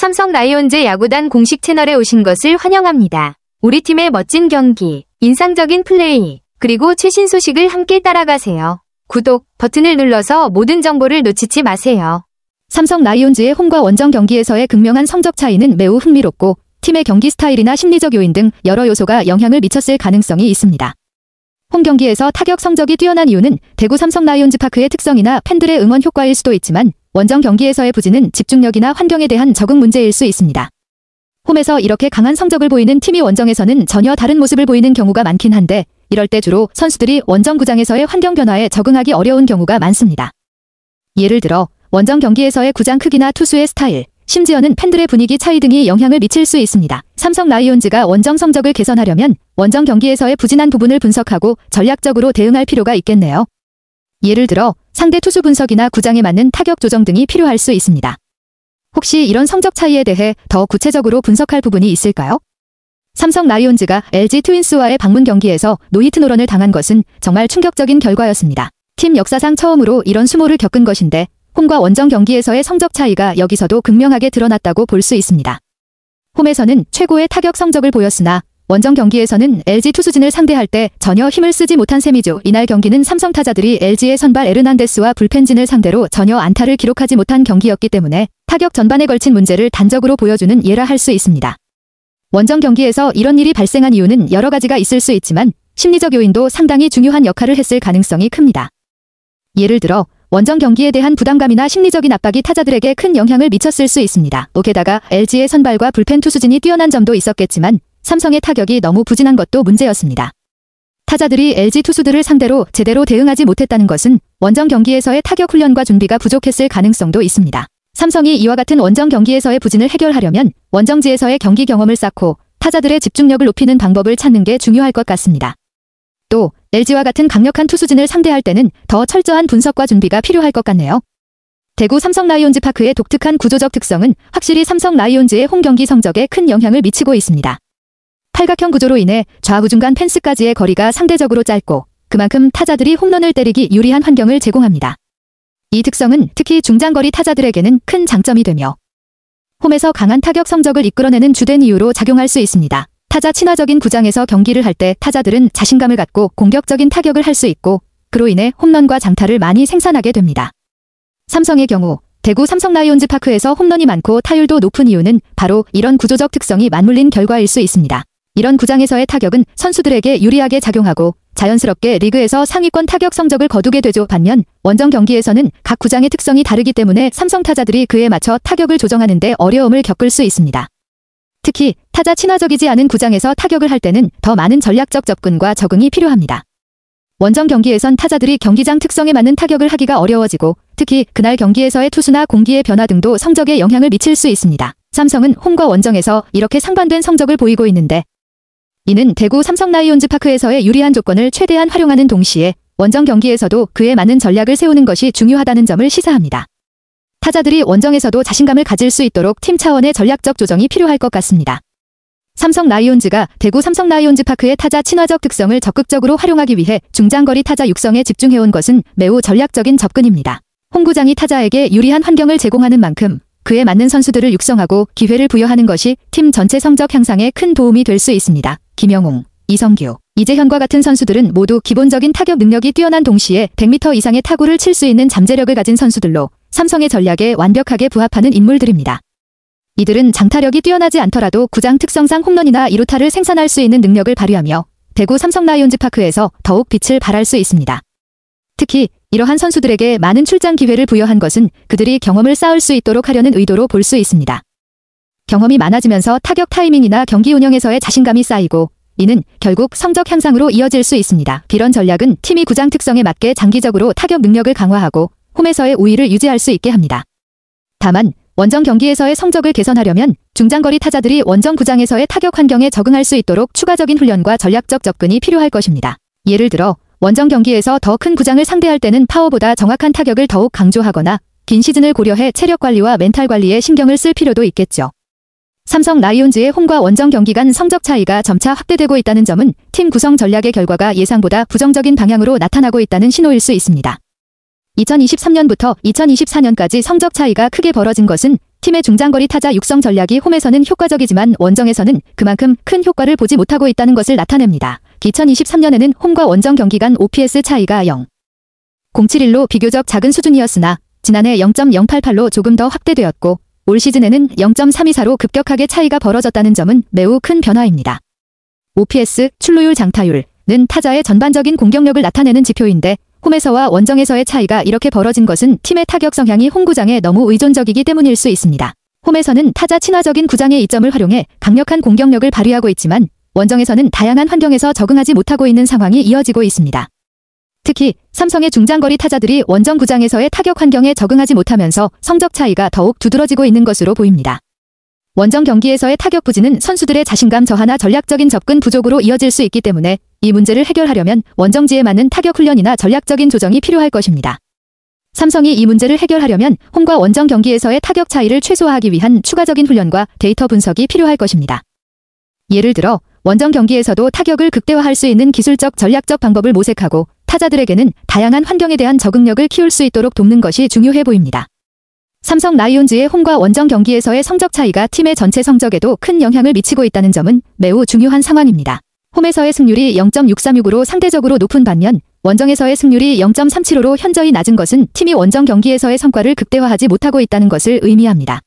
삼성 라이온즈 야구단 공식 채널에 오신 것을 환영합니다. 우리 팀의 멋진 경기, 인상적인 플레이, 그리고 최신 소식을 함께 따라가세요. 구독 버튼을 눌러서 모든 정보를 놓치지 마세요. 삼성 라이온즈의 홈과 원정 경기에서의 극명한 성적 차이는 매우 흥미롭고 팀의 경기 스타일이나 심리적 요인 등 여러 요소가 영향을 미쳤을 가능성이 있습니다. 홈 경기에서 타격 성적이 뛰어난 이유는 대구 삼성 라이온즈 파크의 특성이나 팬들의 응원 효과일 수도 있지만 원정 경기에서의 부진은 집중력이나 환경에 대한 적응 문제일 수 있습니다. 홈에서 이렇게 강한 성적을 보이는 팀이 원정에서는 전혀 다른 모습을 보이는 경우가 많긴 한데 이럴 때 주로 선수들이 원정 구장에서의 환경 변화에 적응하기 어려운 경우가 많습니다. 예를 들어 원정 경기에서의 구장 크기나 투수의 스타일, 심지어는 팬들의 분위기 차이 등이 영향을 미칠 수 있습니다. 삼성 라이온즈가 원정 성적을 개선하려면 원정 경기에서의 부진한 부분을 분석하고 전략적으로 대응할 필요가 있겠네요. 예를 들어 상대 투수 분석이나 구장에 맞는 타격 조정 등이 필요할 수 있습니다. 혹시 이런 성적 차이에 대해 더 구체적으로 분석할 부분이 있을까요? 삼성 라이온즈가 LG 트윈스와의 방문 경기에서 노히트노런을 당한 것은 정말 충격적인 결과였습니다. 팀 역사상 처음으로 이런 수모를 겪은 것인데 홈과 원정 경기에서의 성적 차이가 여기서도 극명하게 드러났다고 볼 수 있습니다. 홈에서는 최고의 타격 성적을 보였으나 원정 경기에서는 LG 투수진을 상대할 때 전혀 힘을 쓰지 못한 셈이죠. 이날 경기는 삼성 타자들이 LG의 선발 에르난데스와 불펜진을 상대로 전혀 안타를 기록하지 못한 경기였기 때문에 타격 전반에 걸친 문제를 단적으로 보여주는 예라 할 수 있습니다. 원정 경기에서 이런 일이 발생한 이유는 여러 가지가 있을 수 있지만 심리적 요인도 상당히 중요한 역할을 했을 가능성이 큽니다. 예를 들어 원정 경기에 대한 부담감이나 심리적인 압박이 타자들에게 큰 영향을 미쳤을 수 있습니다. 게다가 LG의 선발과 불펜 투수진이 뛰어난 점도 있었겠지만 삼성의 타격이 너무 부진한 것도 문제였습니다. 타자들이 LG 투수들을 상대로 제대로 대응하지 못했다는 것은 원정 경기에서의 타격 훈련과 준비가 부족했을 가능성도 있습니다. 삼성이 이와 같은 원정 경기에서의 부진을 해결하려면 원정지에서의 경기 경험을 쌓고 타자들의 집중력을 높이는 방법을 찾는 게 중요할 것 같습니다. 또 LG와 같은 강력한 투수진을 상대할 때는 더 철저한 분석과 준비가 필요할 것 같네요. 대구 삼성 라이온즈 파크의 독특한 구조적 특성은 확실히 삼성 라이온즈의 홈 경기 성적에 큰 영향을 미치고 있습니다. 팔각형 구조로 인해 좌우 중간 펜스까지의 거리가 상대적으로 짧고 그만큼 타자들이 홈런을 때리기 유리한 환경을 제공합니다. 이 특성은 특히 중장거리 타자들에게는 큰 장점이 되며 홈에서 강한 타격 성적을 이끌어내는 주된 이유로 작용할 수 있습니다. 타자 친화적인 구장에서 경기를 할 때 타자들은 자신감을 갖고 공격적인 타격을 할 수 있고 그로 인해 홈런과 장타를 많이 생산하게 됩니다. 삼성의 경우 대구 삼성 라이온즈 파크에서 홈런이 많고 타율도 높은 이유는 바로 이런 구조적 특성이 맞물린 결과일 수 있습니다. 이런 구장에서의 타격은 선수들에게 유리하게 작용하고 자연스럽게 리그에서 상위권 타격 성적을 거두게 되죠. 반면 원정 경기에서는 각 구장의 특성이 다르기 때문에 삼성 타자들이 그에 맞춰 타격을 조정하는 데 어려움을 겪을 수 있습니다. 특히 타자 친화적이지 않은 구장에서 타격을 할 때는 더 많은 전략적 접근과 적응이 필요합니다. 원정 경기에선 타자들이 경기장 특성에 맞는 타격을 하기가 어려워지고 특히 그날 경기에서의 투수나 공기의 변화 등도 성적에 영향을 미칠 수 있습니다. 삼성은 홈과 원정에서 이렇게 상반된 성적을 보이고 있는데 이는 대구 삼성 라이온즈 파크에서의 유리한 조건을 최대한 활용하는 동시에 원정 경기에서도 그에 맞는 전략을 세우는 것이 중요하다는 점을 시사합니다. 타자들이 원정에서도 자신감을 가질 수 있도록 팀 차원의 전략적 조정이 필요할 것 같습니다. 삼성 라이온즈가 대구 삼성 라이온즈 파크의 타자 친화적 특성을 적극적으로 활용하기 위해 중장거리 타자 육성에 집중해온 것은 매우 전략적인 접근입니다. 홈구장이 타자에게 유리한 환경을 제공하는 만큼 그에 맞는 선수들을 육성하고 기회를 부여하는 것이 팀 전체 성적 향상에 큰 도움이 될 수 있습니다. 김영웅, 이성규, 이재현과 같은 선수들은 모두 기본적인 타격 능력이 뛰어난 동시에 100m 이상의 타구를 칠 수 있는 잠재력을 가진 선수들로 삼성의 전략에 완벽하게 부합하는 인물들입니다. 이들은 장타력이 뛰어나지 않더라도 구장 특성상 홈런이나 2루타를 생산할 수 있는 능력을 발휘하며 대구 삼성 라이온즈 파크에서 더욱 빛을 발할 수 있습니다. 특히 이러한 선수들에게 많은 출장 기회를 부여한 것은 그들이 경험을 쌓을 수 있도록 하려는 의도로 볼 수 있습니다. 경험이 많아지면서 타격 타이밍이나 경기 운영에서의 자신감이 쌓이고 이는 결국 성적 향상으로 이어질 수 있습니다. 이런 전략은 팀이 구장 특성에 맞게 장기적으로 타격 능력을 강화하고 홈에서의 우위를 유지할 수 있게 합니다. 다만 원정 경기에서의 성적을 개선하려면 중장거리 타자들이 원정 구장에서의 타격 환경에 적응할 수 있도록 추가적인 훈련과 전략적 접근이 필요할 것입니다. 예를 들어 원정 경기에서 더 큰 구장을 상대할 때는 파워보다 정확한 타격을 더욱 강조하거나 긴 시즌을 고려해 체력 관리와 멘탈 관리에 신경을 쓸 필요도 있겠죠. 삼성 라이온즈의 홈과 원정 경기 간 성적 차이가 점차 확대되고 있다는 점은 팀 구성 전략의 결과가 예상보다 부정적인 방향으로 나타나고 있다는 신호일 수 있습니다. 2023년부터 2024년까지 성적 차이가 크게 벌어진 것은 팀의 중장거리 타자 육성 전략이 홈에서는 효과적이지만 원정에서는 그만큼 큰 효과를 보지 못하고 있다는 것을 나타냅니다. 2023년에는 홈과 원정 경기 간 OPS 차이가 0.071로 비교적 작은 수준이었으나 지난해 0.088로 조금 더 확대되었고 올 시즌에는 0.324로 급격하게 차이가 벌어졌다는 점은 매우 큰 변화입니다. OPS, 출루율, 장타율은 타자의 전반적인 공격력을 나타내는 지표인데 홈에서와 원정에서의 차이가 이렇게 벌어진 것은 팀의 타격 성향이 홈 구장에 너무 의존적이기 때문일 수 있습니다. 홈에서는 타자 친화적인 구장의 이점을 활용해 강력한 공격력을 발휘하고 있지만 원정에서는 다양한 환경에서 적응하지 못하고 있는 상황이 이어지고 있습니다. 특히 삼성의 중장거리 타자들이 원정 구장에서의 타격 환경에 적응하지 못하면서 성적 차이가 더욱 두드러지고 있는 것으로 보입니다. 원정 경기에서의 타격 부진은 선수들의 자신감 저하나 전략적인 접근 부족으로 이어질 수 있기 때문에 이 문제를 해결하려면 원정지에 맞는 타격 훈련이나 전략적인 조정이 필요할 것입니다. 삼성이 이 문제를 해결하려면 홈과 원정 경기에서의 타격 차이를 최소화하기 위한 추가적인 훈련과 데이터 분석이 필요할 것입니다. 예를 들어 원정 경기에서도 타격을 극대화할 수 있는 기술적 전략적 방법을 모색하고 타자들에게는 다양한 환경에 대한 적응력을 키울 수 있도록 돕는 것이 중요해 보입니다. 삼성 라이온즈의 홈과 원정 경기에서의 성적 차이가 팀의 전체 성적에도 큰 영향을 미치고 있다는 점은 매우 중요한 상황입니다. 홈에서의 승률이 0.636으로 상대적으로 높은 반면 원정에서의 승률이 0.375로 현저히 낮은 것은 팀이 원정 경기에서의 성과를 극대화하지 못하고 있다는 것을 의미합니다.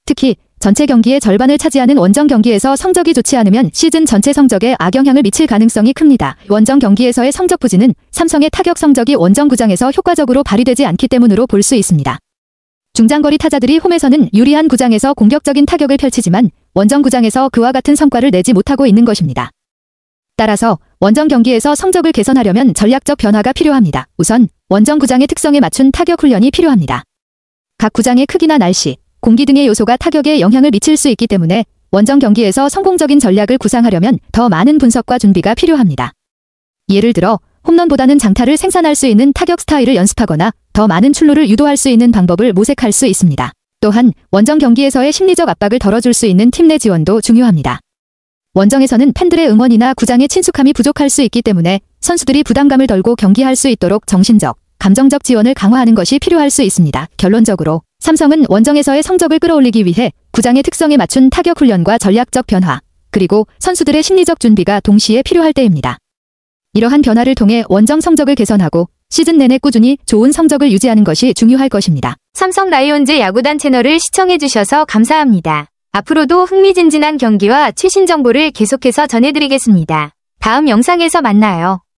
특히 전체 경기의 절반을 차지하는 원정 경기에서 성적이 좋지 않으면 시즌 전체 성적에 악영향을 미칠 가능성이 큽니다. 원정 경기에서의 성적 부진은 삼성의 타격 성적이 원정 구장에서 효과적으로 발휘되지 않기 때문으로 볼 수 있습니다. 중장거리 타자들이 홈에서는 유리한 구장에서 공격적인 타격을 펼치지만 원정 구장에서 그와 같은 성과를 내지 못하고 있는 것입니다. 따라서 원정 경기에서 성적을 개선하려면 전략적 변화가 필요합니다. 우선 원정 구장의 특성에 맞춘 타격 훈련이 필요합니다. 각 구장의 크기나 날씨, 공기 등의 요소가 타격에 영향을 미칠 수 있기 때문에 원정 경기에서 성공적인 전략을 구상하려면 더 많은 분석과 준비가 필요합니다. 예를 들어 홈런보다는 장타를 생산할 수 있는 타격 스타일을 연습하거나 더 많은 출루를 유도할 수 있는 방법을 모색할 수 있습니다. 또한 원정 경기에서의 심리적 압박을 덜어줄 수 있는 팀 내 지원도 중요합니다. 원정에서는 팬들의 응원이나 구장의 친숙함이 부족할 수 있기 때문에 선수들이 부담감을 덜고 경기할 수 있도록 정신적, 감정적 지원을 강화하는 것이 필요할 수 있습니다. 결론적으로 삼성은 원정에서의 성적을 끌어올리기 위해 구장의 특성에 맞춘 타격 훈련과 전략적 변화, 그리고 선수들의 심리적 준비가 동시에 필요할 때입니다. 이러한 변화를 통해 원정 성적을 개선하고 시즌 내내 꾸준히 좋은 성적을 유지하는 것이 중요할 것입니다. 삼성 라이온즈 야구단 채널을 시청해주셔서 감사합니다. 앞으로도 흥미진진한 경기와 최신 정보를 계속해서 전해드리겠습니다. 다음 영상에서 만나요.